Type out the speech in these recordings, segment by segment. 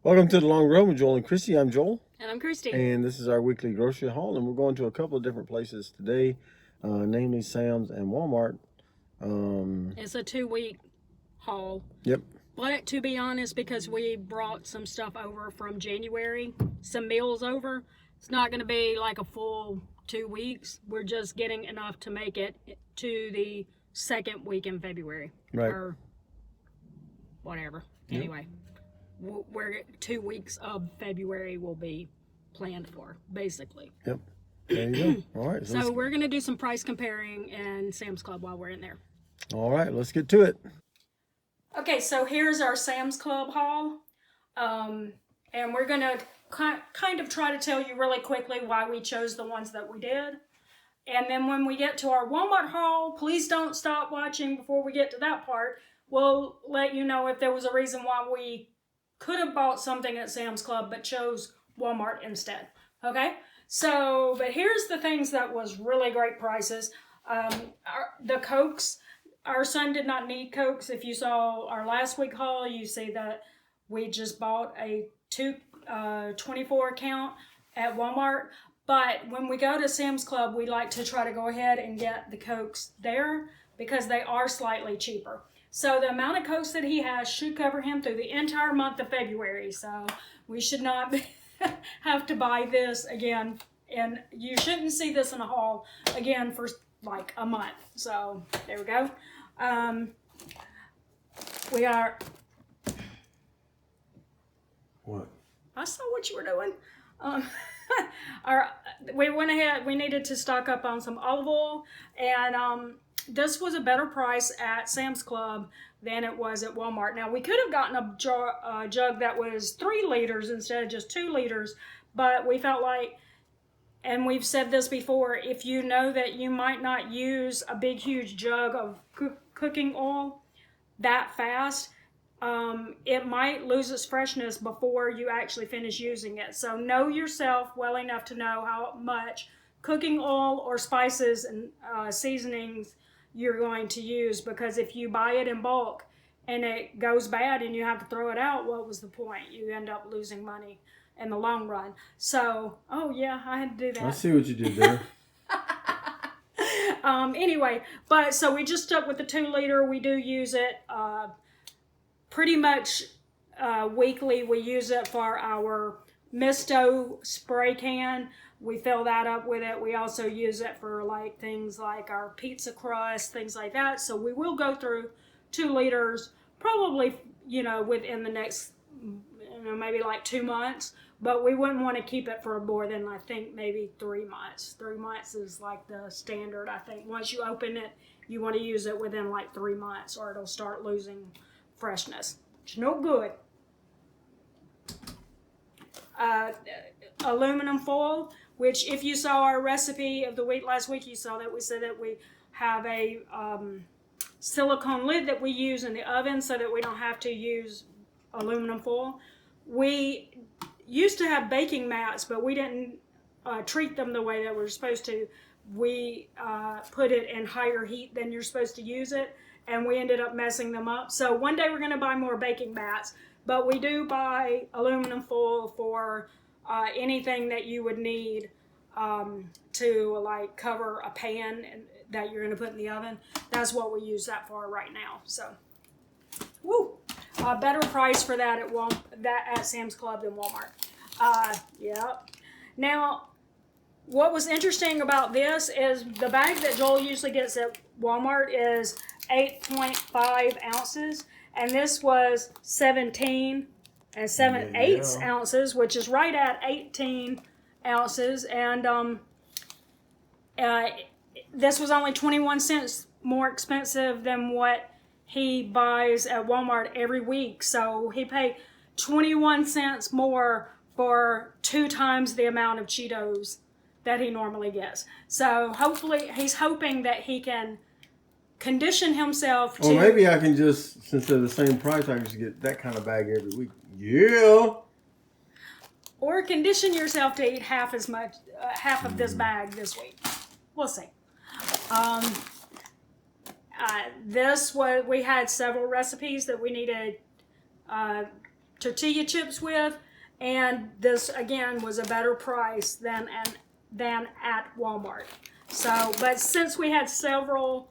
Welcome to the Long Road with Joel and Christy. I'm Joel. And I'm Christy. And this is our weekly grocery haul. And we're going to a couple of different places today, namely Sam's and Walmart. It's a 2-week haul. Yep. But to be honest, because we brought some stuff over from January, some meals over, it's not going to be like a full 2 weeks. We're just getting enough to make it to the second week in February. Right. Or whatever. Yep. Anyway. Where 2 weeks of February will be planned for, basically. Yep. There you go. All right. So we're going to do some price comparing in Sam's Club while we're in there. All right. Let's get to it. Okay, so here's our Sam's Club haul. And we're going to kind of try to tell you really quickly why we chose the ones that we did. And then when we get to our Walmart haul, please don't stop watching before we get to that part. We'll let you know if there was a reason why we could have bought something at Sam's Club but chose Walmart instead. Okay? So, but here's the things that was really great prices. The Cokes, our son did not need Cokes. If you saw our last week haul, you see that we just bought a 24 count at Walmart. But when we go to Sam's Club, we like to try to go ahead and get the Cokes there because they are slightly cheaper. So the amount of Cokes that he has should cover him through the entire month of February. So we should not have to buy this again. And you shouldn't see this in a haul again for like a month. So there we go. We are... What? I saw what you were doing. We went ahead, we needed to stock up on some olive oil. And this was a better price at Sam's Club than it was at Walmart. Now, we could have gotten a jug that was 3 liters instead of just 2 liters, but we felt like, and we've said this before, if you know that you might not use a big, huge jug of cooking oil that fast, it might lose its freshness before you actually finish using it. So know yourself well enough to know how much cooking oil or spices and seasonings you're going to use, because if you buy it in bulk and it goes bad and you have to throw it out, what was the point? You end up losing money in the long run. So, oh yeah, I had to do that. I see what you did there. Anyway, but so we just stuck with the 2 liter. We do use it pretty much weekly. We use it for our Misto spray can. We fill that up with it. We also use it for like things like our pizza crust, things like that. So we will go through 2 liters probably, within the next, maybe like 2 months. But we wouldn't want to keep it for more than, I think, maybe 3 months. 3 months is like the standard, I think. Once you open it, you want to use it within like 3 months or it'll start losing freshness. It's no good. Aluminum foil, which if you saw our recipe of the week last week, you saw that we said that we have a silicone lid that we use in the oven so that we don't have to use aluminum foil. We used to have baking mats, but we didn't treat them the way that we're supposed to. We put it in higher heat than you're supposed to use it, and we ended up messing them up. So one day we're going to buy more baking mats, but we do buy aluminum foil for anything that you would need to like cover a pan that you're going to put in the oven. That's what we use that for right now. So, better price for that at Sam's Club than Walmart. Yep. Now, what was interesting about this is the bag that Joel usually gets at Walmart is 8.5 ounces, and this was 17 and 7/8 ounces, which is right at 18 ounces. And this was only 21 cents more expensive than what he buys at Walmart every week. So he paid 21 cents more for 2 times the amount of Cheetos that he normally gets. So hopefully, he's hoping that he can condition himself to... Or maybe I can just, since they're the same price, I can just get that kind of bag every week. Yeah. Or condition yourself to eat half as much, half of this bag this week. We'll see. We had several recipes that we needed tortilla chips with, and this again was a better price than at Walmart. So, but since we had several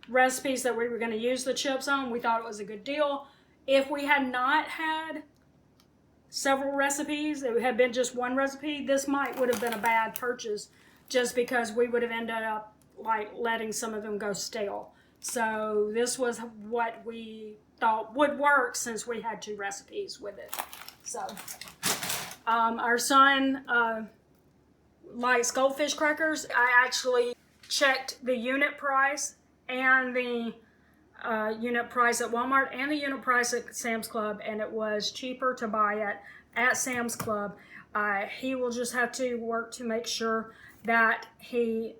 recipes that we were going to use the chips on, we thought it was a good deal. If we had not had several recipes, it had been just one recipe, this would have been a bad purchase, just because we would have ended up like letting some of them go stale. So this was what we thought would work since we had 2 recipes with it. So our son likes Goldfish Crackers. I actually checked the unit price and the unit price at Walmart and the unit price at Sam's Club, and it was cheaper to buy it at Sam's Club. He will just have to work to make sure that it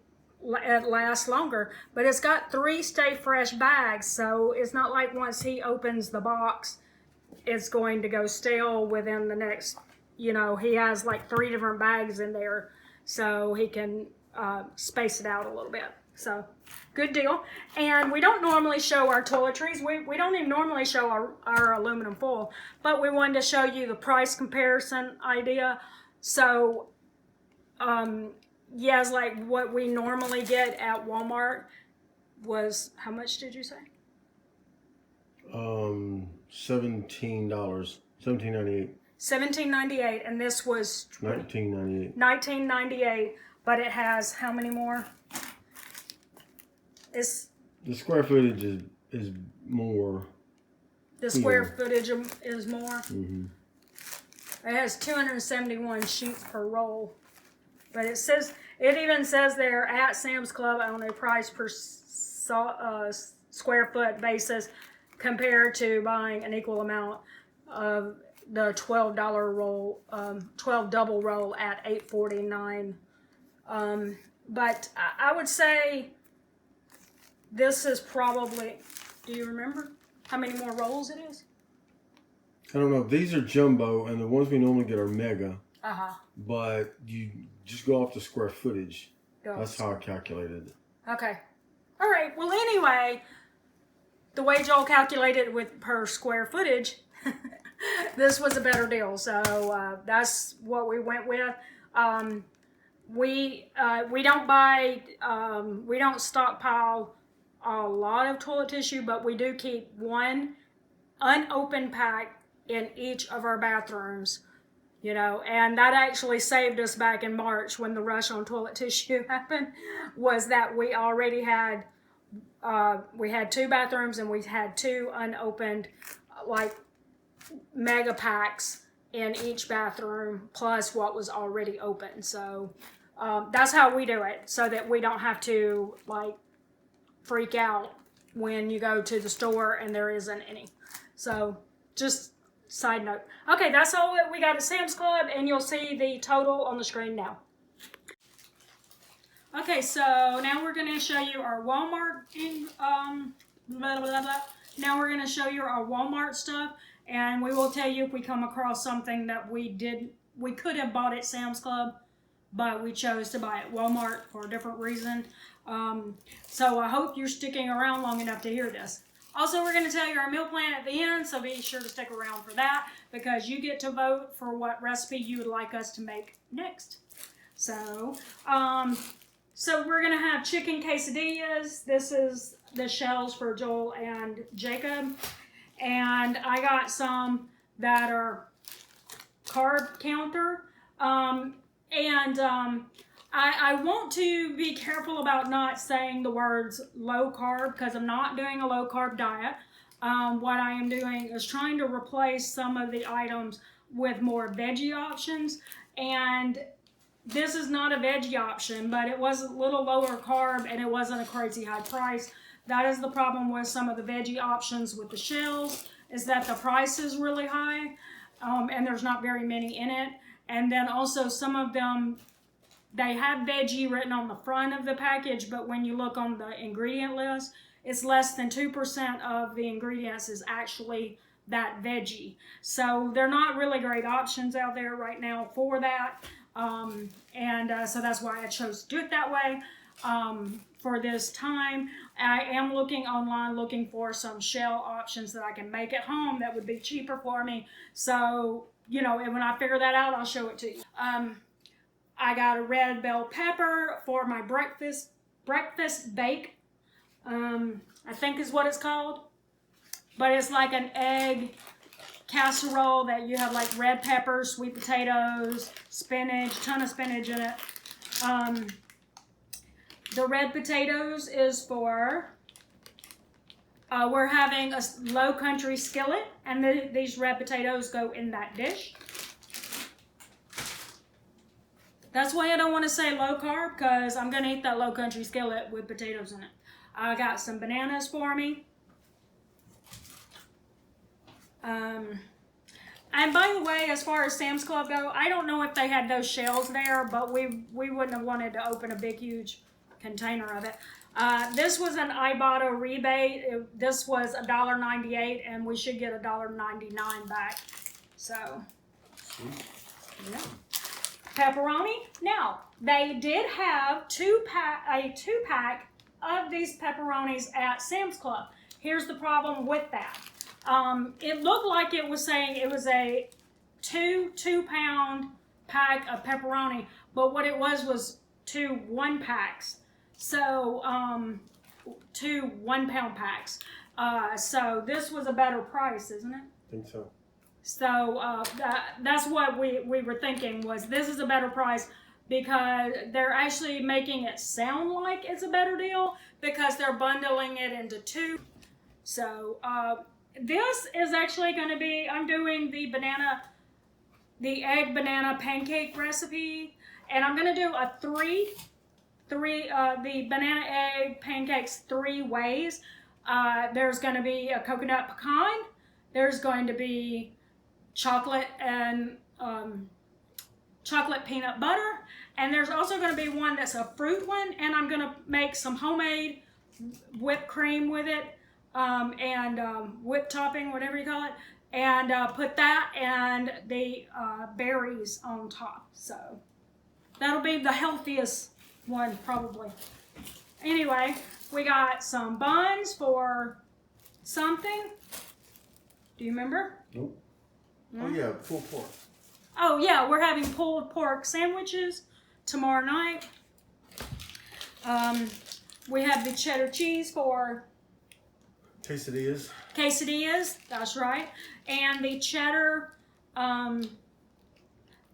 lasts longer. But it's got 3 Stay Fresh bags, so it's not like once he opens the box, it's going to go stale within the next, he has like 3 different bags in there, so he can space it out a little bit. So, good deal. And we don't normally show our toiletries. We don't even normally show our aluminum foil, but we wanted to show you the price comparison idea. So, yes, like what we normally get at Walmart was, how much did you say? $17, $17.98. $17.98, and this was $19.98. But it has how many more? The square footage is more. The square footage is more. Mm-hmm. It has 271 sheets per roll. But it even says there at Sam's Club on a price per square foot basis compared to buying an equal amount of the $12 roll, 12 double roll at $8.49. But I would say this is probably, do you remember how many more rolls it is? I don't know. These are jumbo, and the ones we normally get are mega. Uh-huh. But you just go off the square footage. That's how I calculated it. Okay. All right. Well, anyway, the way Joel calculated with per square footage, this was a better deal. So that's what we went with. We don't buy, we don't stockpile a lot of toilet tissue, but we do keep one unopened pack in each of our bathrooms, and that actually saved us back in March when the rush on toilet tissue happened, was that we already had, we had 2 bathrooms and we had 2 unopened, like mega packs in each bathroom, plus what was already open. So that's how we do it, so that we don't have to like freak out when you go to the store and there isn't any. So just side note. Okay, that's all that we got at Sam's Club, and you'll see the total on the screen now. Okay, so now we're going to show you our Walmart Now we're going to show you our Walmart stuff, and we will tell you if we come across something that we could have bought at Sam's Club, but we chose to buy at Walmart for a different reason. So I hope you're sticking around long enough to hear this. Also, we're going to tell you our meal plan at the end, so be sure to stick around for that, because you get to vote for what recipe you would like us to make next. So, we're going to have chicken quesadillas. This is the shells for Joel and Jacob. And I got some that are carb counter. I want to be careful about not saying the words low carb, because I'm not doing a low carb diet. What I am doing is trying to replace some of the items with more veggie options. And this is not a veggie option, but it was a little lower carb and it wasn't a crazy high price. That is the problem with some of the veggie options with the shells, is that the price is really high, and there's not very many in it. And then also some of them, they have veggie written on the front of the package, but when you look on the ingredient list, it's less than 2% of the ingredients is actually that veggie. So they're not really great options out there right now for that. So that's why I chose to do it that way. for this time. I am looking online, looking for some shell options that I can make at home that would be cheaper for me. So, you know, and when I figure that out, I'll show it to you. I got a red bell pepper for my breakfast bake. I think is what it's called. But it's like an egg casserole that you have like red pepper, sweet potatoes, spinach, ton of spinach in it. The red potatoes is for, we're having a low country skillet, and these red potatoes go in that dish. That's why I don't want to say low carb, because I'm going to eat that low country skillet with potatoes in it. I got some bananas for me. And by the way, as far as Sam's Club go, I don't know if they had those shells there, but we wouldn't have wanted to open a big, huge container of it. This was an Ibotta rebate. This was $1.98, and we should get $1.99 back. So, yeah. Pepperoni. Now, they did have a two-pack of these pepperonis at Sam's Club. Here's the problem with that. It looked like it was saying it was a two-pound pack of pepperoni, but what it was 2 1-packs. So, 2 1-pound packs. So this was a better price, isn't it? I think so. So that's what we were thinking, was this is a better price, because they're actually making it sound like it's a better deal because they're bundling it into 2. So this is actually going to be, I'm doing the egg banana pancake recipe, and I'm going to do the banana egg pancakes 3 ways. There's going to be a coconut pecan, there's going to be chocolate and chocolate peanut butter, and there's also going to be one that's a fruit one, and I'm going to make some homemade whipped cream with it, and whipped topping, whatever you call it, and put that and the berries on top. So that'll be the healthiest one probably. Anyway, we got some buns for something. Do you remember? Nope. Oh yeah, pulled pork. Oh yeah, we're having pulled pork sandwiches tomorrow night. We have the cheddar cheese for quesadillas, that's right. And the cheddar,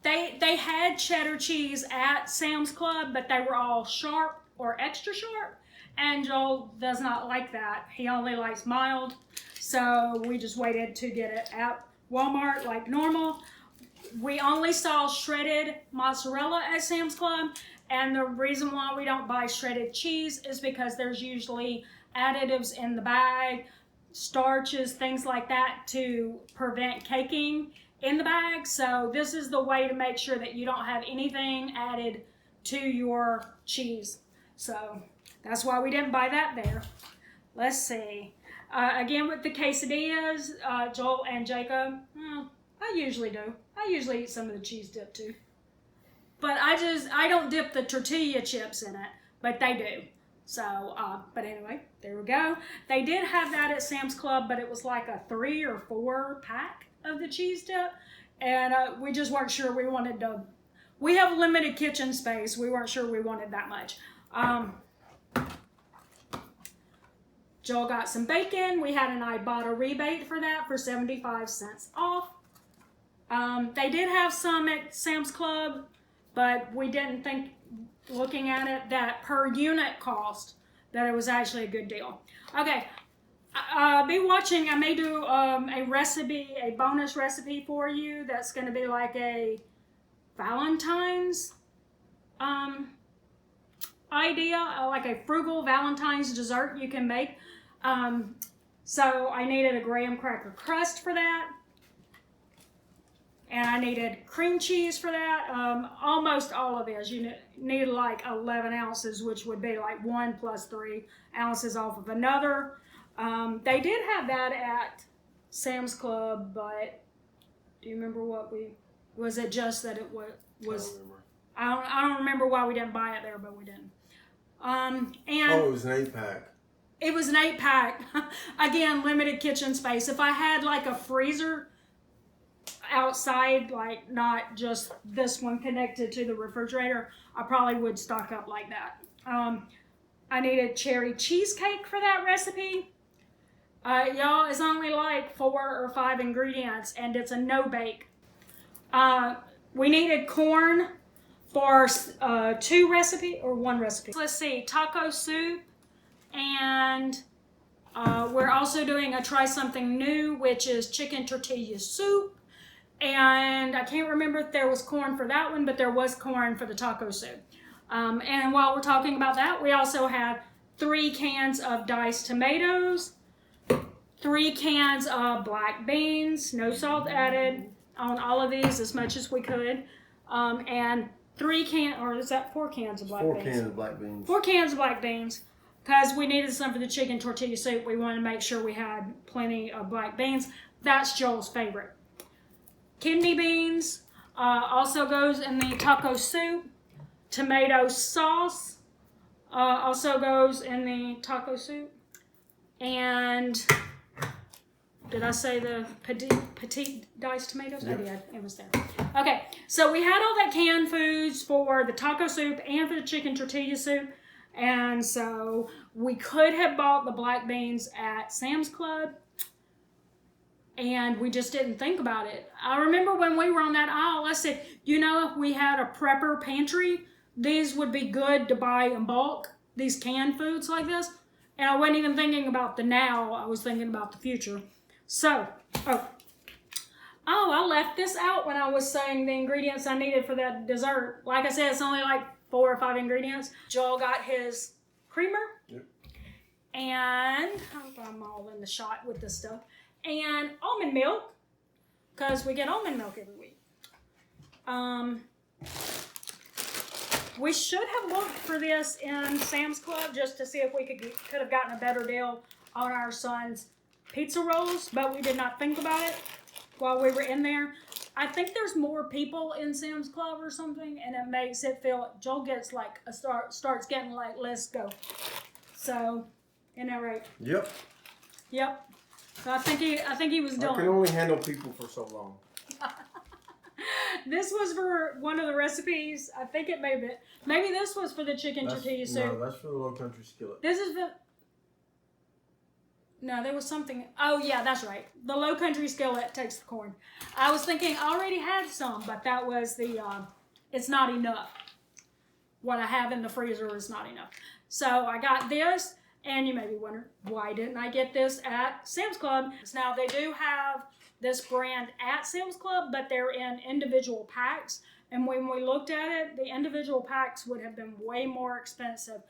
they had cheddar cheese at Sam's Club, but they were all sharp or extra sharp, and Joel does not like that. He only likes mild, so we just waited to get it at Walmart like normal. We only saw shredded mozzarella at Sam's Club, and the reason why we don't buy shredded cheese is because there's usually additives in the bag, starches, things like that, to prevent caking in the bag. So this is the way to make sure that you don't have anything added to your cheese. So that's why we didn't buy that there. Let's see. Again, with the quesadillas, Joel and Jacob, I usually do. I usually eat some of the cheese dip too. But I don't dip the tortilla chips in it, but they do. So, but anyway, there we go. They did have that at Sam's Club, but it was like a 3 or 4 pack of the cheese dip. And we just weren't sure we wanted to. We have limited kitchen space. We weren't sure we wanted that much. Joel got some bacon. We had an Ibotta rebate for that for 75 cents off. They did have some at Sam's Club, but we didn't think, looking at it, that per unit cost, that it was actually a good deal. Okay, be watching. I may do a recipe, a bonus recipe for you that's going to be like a Valentine's idea, like a frugal Valentine's dessert you can make. So I needed a graham cracker crust for that. And I needed cream cheese for that. Almost all of this. You need like 11 ounces, which would be like 1 plus 3 ounces off of another. They did have that at Sam's Club, but do you remember was it just that it was? I don't remember why we didn't buy it there, but we didn't. And it was an 8-pack. it was an 8-pack. Again, limited kitchen space. If I had like a freezer outside, like not just this one connected to the refrigerator, I probably would stock up like that. I needed cherry cheesecake for that recipe. Y'all, it's only like 4 or 5 ingredients, and it's a no-bake. We needed corn for 2 recipe or 1 recipe. Let's see, taco soup, and we're also doing a try something new, which is chicken tortilla soup. And I can't remember if there was corn for that one, but there was corn for the taco soup. And while we're talking about that, we also had 3 cans of diced tomatoes, 3 cans of black beans, no salt added on all of these, as much as we could, and 4 cans of black beans? 4 cans of black beans. 4 cans of black beans, because we needed some for the chicken tortilla soup. We wanted to make sure we had plenty of black beans. That's Joel's favorite. Kidney beans also goes in the taco soup. Tomato sauce also goes in the taco soup. And did I say the petite diced tomatoes? Yep. I did. It was there. Okay, so we had all that canned foods for the taco soup and for the chicken tortilla soup. And so we could have bought the black beans at Sam's Club, and we just didn't think about it. I remember when we were on that aisle, I said, if we had a prepper pantry, these would be good to buy in bulk, these canned foods like this. And I wasn't even thinking about the now, I was thinking about the future. So, I left this out when I was saying the ingredients I needed for that dessert. Like I said, it's only like 4 or 5 ingredients. Joel got his creamer. Yep. And, I hope I'm all in the shot with this stuff. And almond milk, because we get almond milk every week. We should have looked for this in Sam's Club just to see if we could have gotten a better deal on our son's pizza rolls, but we did not think about it while we were in there. I think there's more people in Sam's Club or something, and it makes it feel, Joel gets like starts getting like, let's go. So, isn't that right? Yep. Yep. So I think he was done. I can only handle people for so long. This was for one of the recipes. I think it maybe this was for the chicken tortilla soup. No, that's for the low country skillet. This is no, there was something. Oh yeah, that's right. The low country skillet takes the corn. I was thinking I already had some, but that was the. It's not enough. What I have in the freezer is not enough. So I got this, and you may be wondering why didn't I get this at Sam's Club? Now they do have this brand at Sam's Club, but they're in individual packs. And when we looked at it, the individual packs would have been way more expensive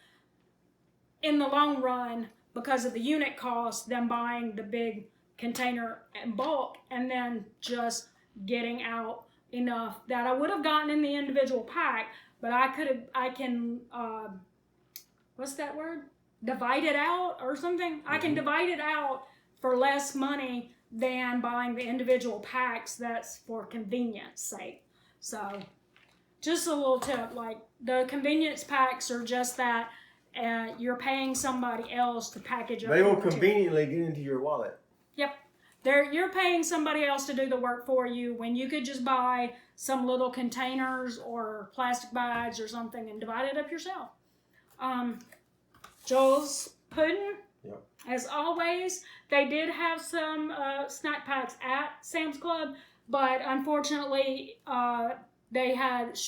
in the long run because of the unit cost than buying the big container in bulk and then just getting out enough that I would have gotten in the individual pack, but I can, what's that word? Divide it out or something? Mm-hmm. I can divide it out for less money than buying the individual packs. That's for convenience sake. So just a little tip, like the convenience packs are just that you're paying somebody else to package up. They will conveniently get into your wallet. Yep. You're paying somebody else to do the work for you when you could just buy some little containers or plastic bags or something and divide it up yourself. Joel's pudding. Yep. As always, they did have some snack packs at Sam's Club, but unfortunately, they had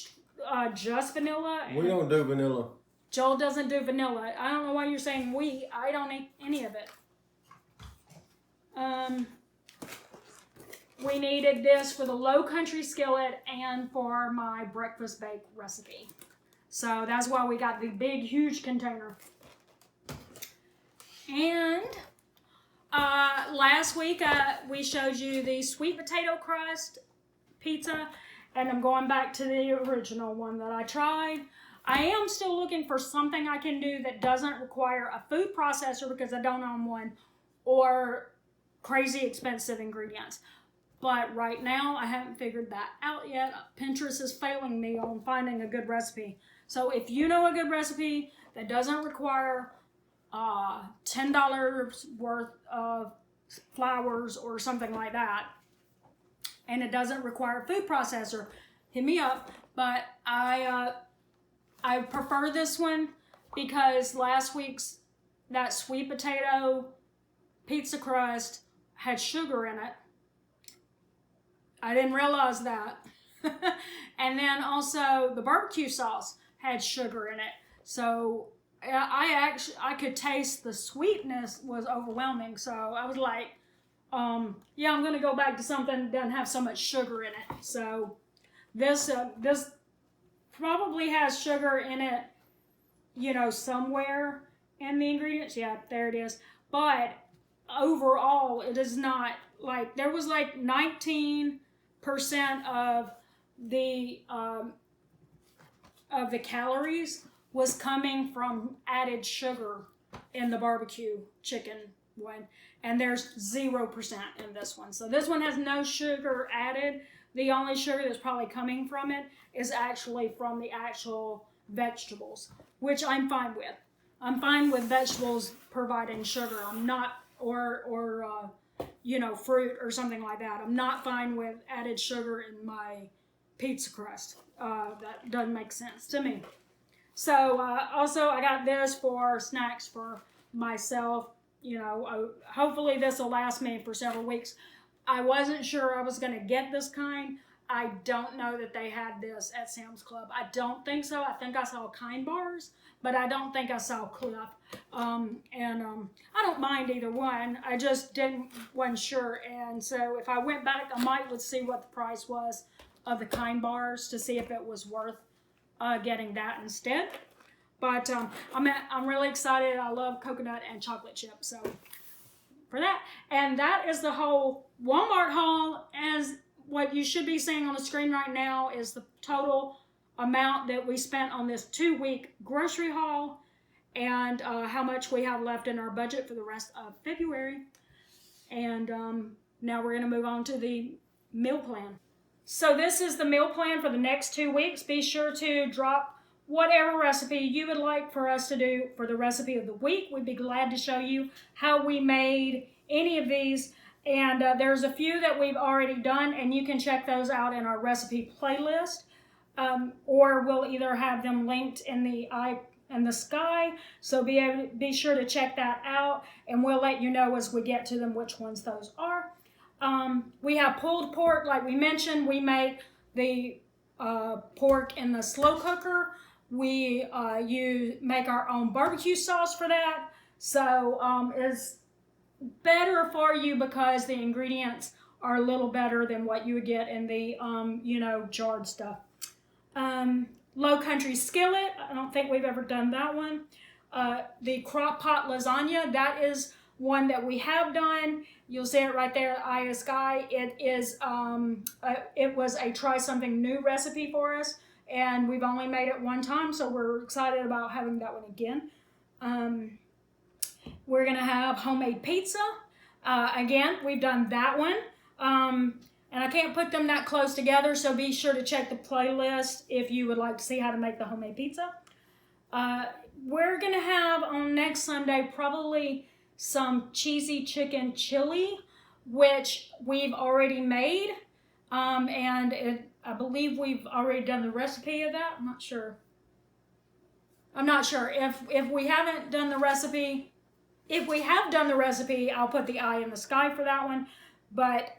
just vanilla. We don't do vanilla. Joel doesn't do vanilla. I don't know why you're saying we. I don't eat any of it. We needed this for the low country skillet and for my breakfast bake recipe. So that's why we got the big, huge container. And last week we showed you the sweet potato crust pizza, and I'm going back to the original one that I tried. I am still looking for something I can do that doesn't require a food processor because I don't own one, or crazy expensive ingredients. But right now I haven't figured that out yet. Pinterest is failing me on finding a good recipe. So if you know a good recipe that doesn't require $10 worth of flowers or something like that, and it doesn't require a food processor, hit me up. But I prefer this one because last week's that sweet potato pizza crust had sugar in it. I didn't realize that. And then also the barbecue sauce had sugar in it. So I could taste the sweetness was overwhelming. So I was like, yeah, I'm gonna go back to something that doesn't have so much sugar in it. So this probably has sugar in it, you know, somewhere in the ingredients. Yeah, there it is. But overall, it is not like there was like 19% of the calories was coming from added sugar in the barbecue chicken one, and there's 0% in this one. So this one has no sugar added. The only sugar that's probably coming from it is actually from the actual vegetables, which I'm fine with. I'm fine with vegetables providing sugar. I'm not, or you know, fruit or something like that. I'm not fine with added sugar in my pizza crust. That doesn't make sense to me. So also I got this for snacks for myself. You know, hopefully this will last me for several weeks. I wasn't sure I was going to get this kind. I don't know that they had this at Sam's Club. I don't think so. I think I saw Kind bars, but I don't think I saw Cliff. I don't mind either one. I just wasn't sure. And so if I went back, I might would see what the price was of the Kind bars to see if it was worth getting that instead. But I'm really excited. I love coconut and chocolate chip. So for that. And that is the whole Walmart haul. As what you should be seeing on the screen right now is the total amount that we spent on this 2-week grocery haul, and how much we have left in our budget for the rest of February. And now we're going to move on to the meal plan. So this is the meal plan for the next 2 weeks. Be sure to drop whatever recipe you would like for us to do for the recipe of the week. We'd be glad to show you how we made any of these. And there's a few that we've already done, and you can check those out in our recipe playlist. Or we'll either have them linked in the sky. So be sure to check that out, and we'll let you know as we get to them which ones those are. We have pulled pork, like we mentioned. We make the pork in the slow cooker. We make our own barbecue sauce for that. So it's better for you because the ingredients are a little better than what you would get in the jarred stuff. Low country skillet, I don't think we've ever done that one. The crock pot lasagna, that is one that we have done. You'll see it right there, Eye of Sky. It was a try something new recipe for us, and we've only made it one time, so we're excited about having that one again. We're gonna have homemade pizza. Again, we've done that one. And I can't put them that close together, so be sure to check the playlist if you would like to see how to make the homemade pizza. We're going to have on next Sunday probably some cheesy chicken chili, which we've already made. I believe we've already done the recipe of that. I'm not sure. If we haven't done the recipe, if we have done the recipe, I'll put the eye in the sky for that one. But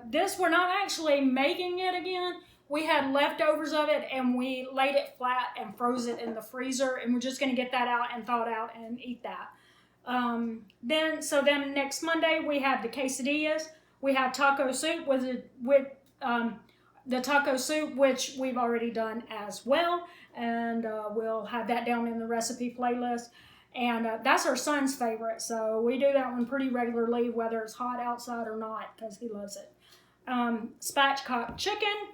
this, we're not actually making it again. We had leftovers of it, and we laid it flat and froze it in the freezer, and we're just going to get that out and thaw it out and eat that. Then next Monday, we have the quesadillas. We have taco soup with the taco soup, which we've already done as well, and we'll have that down in the recipe playlist. And that's our son's favorite, so we do that one pretty regularly, whether it's hot outside or not, because he loves it. Spatchcock chicken,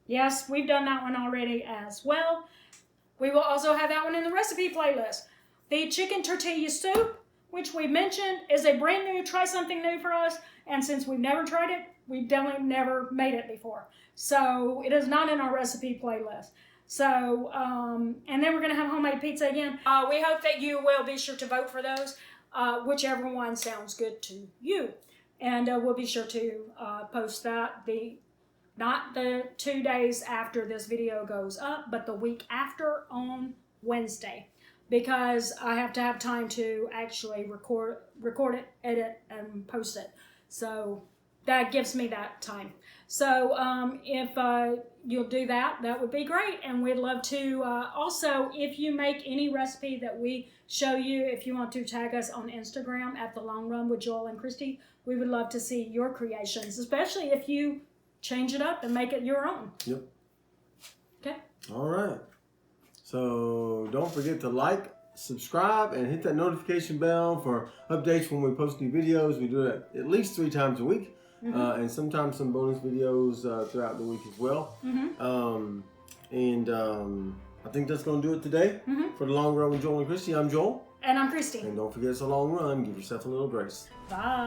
yes, we've done that one already as well. We will also have that one in the recipe playlist. The chicken tortilla soup, which we mentioned, is a brand new, try something new for us, and since we've never tried it, we've definitely never made it before. So it is not in our recipe playlist. So, and then we're going to have homemade pizza again. We hope that you will be sure to vote for those, whichever one sounds good to you. And we'll be sure to post that, not the 2 days after this video goes up, but the week after on Wednesday. Because I have to have time to actually record it, edit, and post it. So that gives me that time. So if you'll do that, that would be great. And we'd love to, also, if you make any recipe that we show you, if you want to tag us on Instagram at The Long Run with Joel and Christy, we would love to see your creations, especially if you change it up and make it your own. Yep. Okay. All right. So don't forget to like, subscribe, and hit that notification bell for updates when we post new videos. We do it at least 3 times a week. And sometimes some bonus videos throughout the week as well. I think that's going to do it today. For The Long Run with Joel and Christy, I'm Joel. And I'm Christy. And don't forget, it's a long run. Give yourself a little grace. Bye.